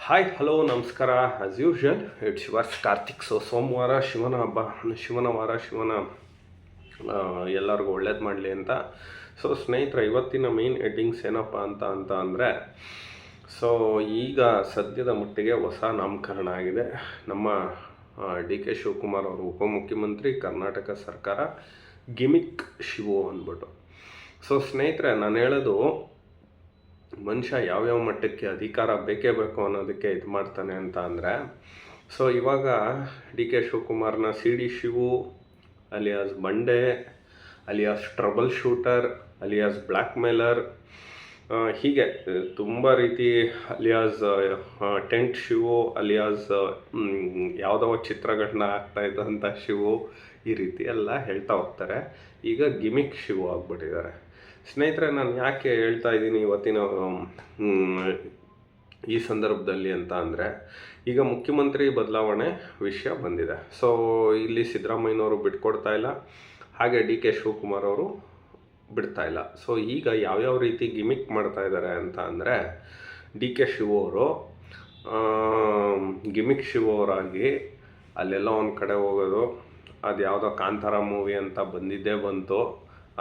Hi hello ನಮಸ್ಕಾರ. As usual it's yours Karthik. ಸೋಮವಾರ ಶಿವನ ಹಬ್ಬ, ಶಿವನ ವಾರ, ಎಲ್ಲರಿಗೂ ಒಳ್ಳೇದು ಮಾಡಲಿ ಅಂತ. ಸ್ನೇಹಿತರೆ, ಇವತ್ತಿನ ಮೇನ್ ಹೆಡ್ಡಿಂಗ್ಸ್ ಏನಪ್ಪ ಅಂತ ಅಂದರೆ ಈಗ ಸದ್ಯದ ಮಟ್ಟಿಗೆ ಹೊಸ ನಾಮಕರಣ ಆಗಿದೆ. ನಮ್ಮ ಡಿ ಕೆ ಶಿವಕುಮಾರ್ ಅವರು ಉಪಮುಖ್ಯಮಂತ್ರಿ, ಕರ್ನಾಟಕ ಸರ್ಕಾರ, ಗಿಮಿಕ್ ಶಿವು ಅಂದ್ಬಿಟ್ಟು. ಸ್ನೇಹಿತರೆ, ನಾನು ಹೇಳೋದು, ಮನುಷ್ಯ ಯಾವ್ಯಾವ ಮಟ್ಟಕ್ಕೆ ಅಧಿಕಾರ ಬೇಕೇ ಬೇಕು ಅನ್ನೋದಕ್ಕೆ ಇದು ಮಾಡ್ತಾನೆ ಅಂತ ಅಂದರೆ, ಇವಾಗ ಡಿ ಕೆ ಶಿವಕುಮಾರ್ನ ಸಿ ಡಿ ಶಿವು ಅಲಿಯಾಸ್ ಬಂಡೆ, alias troubleshooter, alias blackmailer, ಹೀಗೆ ತುಂಬ ರೀತಿ ಅಲಿಯಾಸ್ ಟೆಂಟ್ ಶಿವು, ಅಲಿಯಾಸ್ ಯಾವುದೋ ಚಿತ್ರಗಳನ್ನ ಹಾಕ್ತಾ ಇದ್ದಂಥ ಶಿವು, ಈ ರೀತಿ ಎಲ್ಲ ಹೇಳ್ತಾ ಹೋಗ್ತಾರೆ. ಈಗ ಗಿಮಿಕ್ ಶಿವು ಆಗ್ಬಿಟ್ಟಿದ್ದಾರೆ. ಸ್ನೇಹಿತರೆ, ನಾನು ಯಾಕೆ ಹೇಳ್ತಾ ಇದ್ದೀನಿ ಇವತ್ತಿನ ಈ ಸಂದರ್ಭದಲ್ಲಿ ಅಂತ ಅಂದರೆ, ಈಗ ಮುಖ್ಯಮಂತ್ರಿ ಬದಲಾವಣೆ ವಿಷಯ ಬಂದಿದೆ. ಇಲ್ಲಿ ಸಿದ್ದರಾಮಯ್ಯನವರು ಬಿಟ್ಕೊಡ್ತಾ ಇಲ್ಲ, ಹಾಗೆ ಡಿ ಕೆ ಶಿವಕುಮಾರ್ ಅವರು ಬಿಡ್ತಾ ಇಲ್ಲ. ಈಗ ಯಾವ್ಯಾವ ರೀತಿ ಗಿಮಿಕ್ ಮಾಡ್ತಾ ಇದ್ದಾರೆ ಅಂತ ಅಂದರೆ, ಡಿ ಕೆ ಶಿವು ಅವರು ಗಿಮಿಕ್ ಶಿವು ಅವರಾಗಿ ಅಲ್ಲೆಲ್ಲ ಒಂದು ಕಡೆ ಹೋಗೋದು, ಅದು ಯಾವುದೋ ಕಾಂತಾರ ಮೂವಿ ಅಂತ ಬಂತು,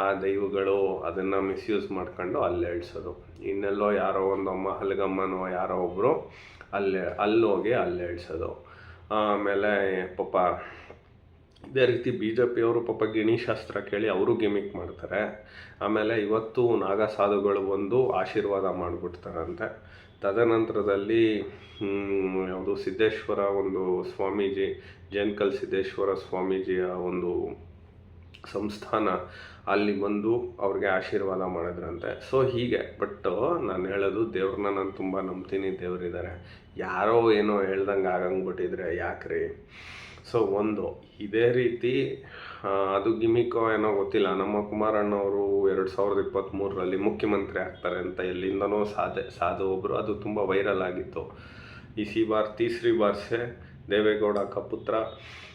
ಆ ದೈವಗಳು ಅದನ್ನು ಮಿಸ್ಯೂಸ್ ಮಾಡ್ಕೊಂಡು ಅಲ್ಲೇ ಇಳಿಸೋದು. ಇನ್ನೆಲ್ಲೋ ಯಾರೋ ಒಂದಮ್ಮ ಹಲ್ಗಮ್ಮನೋ ಯಾರೋ ಒಬ್ಬರು ಅಲ್ಲೋಗಿ ಅಲ್ಲೇ ಇಳಿಸೋದು. ಆಮೇಲೆ ಪಾಪ ಇದೇ ರೀತಿ ಬಿ ಜೆ ಪಿಯವರು ಪಾಪ ಗಿಣಿಶಾಸ್ತ್ರ ಕೇಳಿ ಅವರು ಗಿಮಿಕ್ ಮಾಡ್ತಾರೆ. ಆಮೇಲೆ ಇವತ್ತು ನಾಗ ಸಾಧುಗಳು ಬಂದು ಆಶೀರ್ವಾದ ಮಾಡಿಬಿಡ್ತಾರಂತೆ. ತದನಂತರದಲ್ಲಿ ಯಾವುದು ಸಿದ್ದೇಶ್ವರ ಒಂದು ಸ್ವಾಮೀಜಿ, ಜೇನ್ಕಲ್ ಸಿದ್ದೇಶ್ವರ ಸ್ವಾಮೀಜಿಯ ಒಂದು ಸಂಸ್ಥಾನ, ಅಲ್ಲಿ ಬಂದು ಅವ್ರಿಗೆ ಆಶೀರ್ವಾದ ಮಾಡಿದ್ರಂತೆ. ಹೀಗೆ. ಬಟ್ ನಾನು ಹೇಳೋದು, ದೇವ್ರನ್ನ ನಾನು ತುಂಬ ನಂಬ್ತೀನಿ, ದೇವರಿದ್ದಾರೆ. ಯಾರೋ ಏನೋ ಹೇಳ್ದಂಗೆ ಆಗಂಗ್ಬಿಟ್ಟಿದ್ರೆ ಯಾಕ್ರಿ? ಇದೇ ರೀತಿ ಅದು ಗಿಮಿಕೋ ಏನೋ ಗೊತ್ತಿಲ್ಲ, ನಮ್ಮ ಕುಮಾರಣ್ಣವರು 2023ರಲ್ಲಿ ಮುಖ್ಯಮಂತ್ರಿ ಆಗ್ತಾರೆ ಅಂತ ಎಲ್ಲಿಂದನೋ ಸಾಧು ಒಬ್ಬರು, ಅದು ತುಂಬ ವೈರಲ್ ಆಗಿತ್ತು. ಇಸಿ ಬಾರ್ ತೀಸ್ರಿ ಬಾರ್ ಸೆ ದೇವೇಗೌಡ ಕ ಪುತ್ರ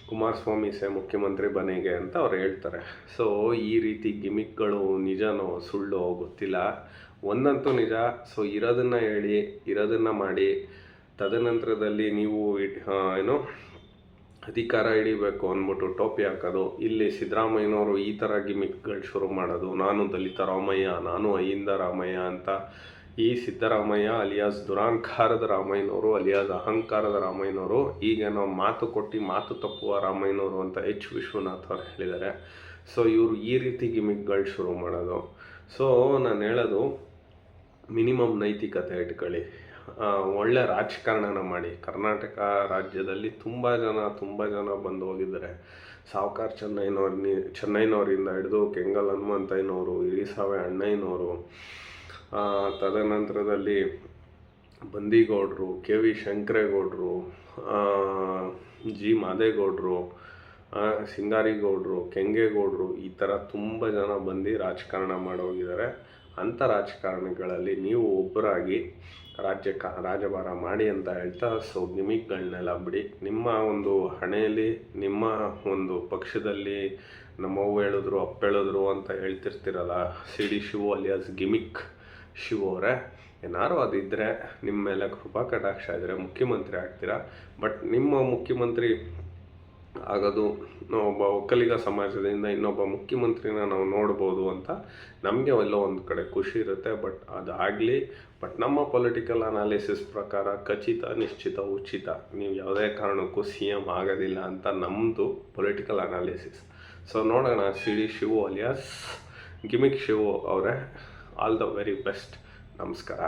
ಕುಮಾರಸ್ವಾಮಿ ಸೆ ಮುಖ್ಯಮಂತ್ರಿ ಬನೆಗೆ ಅಂತ ಅವ್ರು ಹೇಳ್ತಾರೆ. ಈ ರೀತಿ ಗಿಮಿಕ್ಗಳು ನಿಜನೋ ಸುಳ್ಳೋ ಗೊತ್ತಿಲ್ಲ. ಒಂದಂತೂ ನಿಜ, ಇರೋದನ್ನು ಹೇಳಿ, ಇರೋದನ್ನು ಮಾಡಿ, ತದನಂತರದಲ್ಲಿ ನೀವು ಅಧಿಕಾರ ಹಿಡಿಬೇಕು ಅಂದ್ಬಿಟ್ಟು ಟೋಪಿ ಹಾಕೋದು. ಇಲ್ಲಿ ಸಿದ್ದರಾಮಯ್ಯನವರು ಈ ಥರ ಗಿಮಿಕ್ಗಳು ಶುರು ಮಾಡೋದು, ನಾನು ದಲಿತ ರಾಮಯ್ಯ, ನಾನು ಅಹಿಂದ ರಾಮಯ್ಯ ಅಂತ. ಈ ಸಿದ್ದರಾಮಯ್ಯ ಅಲಿಯಾಸ್ ದುರಾಂಕಾರದ ರಾಮಯ್ಯನವರು, ಅಲಿಯಾಸ್ ಅಹಂಕಾರದ ರಾಮಯ್ಯನವರು, ಈಗೇನೋ ಮಾತು ಕೊಟ್ಟು ಮಾತು ತಪ್ಪುವ ರಾಮಯ್ಯನವರು ಅಂತ ಎಚ್ ವಿಶ್ವನಾಥ್ ಅವರು ಹೇಳಿದ್ದಾರೆ. ಇವರು ಈ ರೀತಿ ಗಿಮಿಕ್ಗಳು ಶುರು ಮಾಡೋದು. ನಾನು ಹೇಳೋದು, ಮಿನಿಮಮ್ ನೈತಿಕತೆ ಇಟ್ಕೊಳ್ಳಿ, ಒಳ್ಳೆ ರಾಜಕಾರಣನ ಮಾಡಿ. ಕರ್ನಾಟಕ ರಾಜ್ಯದಲ್ಲಿ ತುಂಬ ಜನ ಬಂದು ಹೋಗಿದ್ದಾರೆ. ಸಾವ್ಕಾರ್ ಚೆನ್ನೈನವರಿಂದ ಹಿಡಿದು ಕೆಂಗಲ್ ಹನುಮಂತಯ್ಯನವರು, ಇರಿಸಾವೆ ಅಣ್ಣಯ್ಯನವರು, ತದನಂತರದಲ್ಲಿ ಬಂದಿಗೌಡರು, ಕೆ ವಿ ಶಂಕರೇಗೌಡರು, ಜಿ ಮಾದೇಗೌಡರು, ಸಿಂಗಾರಿಗೌಡರು, ಕೆಂಗೇಗೌಡರು, ಈ ಥರ ತುಂಬ ಜನ ಬಂದು ರಾಜಕಾರಣ ಮಾಡೋಗಿದ್ದಾರೆ. ಅಂಥ ರಾಜಕಾರಣಿಗಳಲ್ಲಿ ನೀವು ಒಬ್ಬರಾಗಿ ರಾಜಭಾರ ಮಾಡಿ ಅಂತ ಹೇಳ್ತಾ, ಗಿಮಿಕ್ಗಳನ್ನೆಲ್ಲ ಬಿಡಿ. ನಿಮ್ಮ ಒಂದು ಹಣೆಯಲ್ಲಿ, ನಿಮ್ಮ ಒಂದು ಪಕ್ಷದಲ್ಲಿ ನಮ್ಮವ್ವ ಹೇಳಿದ್ರು ಅಪ್ಪ ಹೇಳಿದ್ರು ಅಂತ ಹೇಳ್ತಿರ್ತೀರಲ್ಲ, C D Shivu alias gimmick Shivu ಅವರೇ, ಏನಾರು ಅದಿದ್ದರೆ ನಿಮ್ಮ ಮೇಲೆ ಕೃಪಾ ಕಟಾಕ್ಷ ಇದ್ದರೆ ಮುಖ್ಯಮಂತ್ರಿ ಆಗ್ತೀರಾ. ಬಟ್ ನಿಮ್ಮ ಮುಖ್ಯಮಂತ್ರಿ ಆಗೋದು, ಒಬ್ಬ ಒಕ್ಕಲಿಗ ಸಮಾಜದಿಂದ ಇನ್ನೊಬ್ಬ ಮುಖ್ಯಮಂತ್ರಿನ ನಾವು ನೋಡ್ಬೋದು ಅಂತ ನಮಗೆ ಎಲ್ಲೋ ಒಂದು ಕಡೆ ಖುಷಿ ಇರುತ್ತೆ. ಬಟ್ ಅದಾಗಲಿ. ಬಟ್ ನಮ್ಮ ಪೊಲಿಟಿಕಲ್ ಅನಾಲಿಸಿಸ್ ಪ್ರಕಾರ ಖಚಿತ, ನಿಶ್ಚಿತ, ಉಚಿತ, ನೀವು ಯಾವುದೇ ಕಾರಣಕ್ಕೂ ಸಿ ಎಮ್ ಆಗೋದಿಲ್ಲ ಅಂತ ನಮ್ಮದು ಪೊಲಿಟಿಕಲ್ ಅನಾಲಿಸಿಸ್. ನೋಡೋಣ, C D Shivu alias gimmick Shivu ಅವರೇ, ಆಲ್ ದ ವೆರಿ ಬೆಸ್ಟ್. ನಮಸ್ಕಾರ.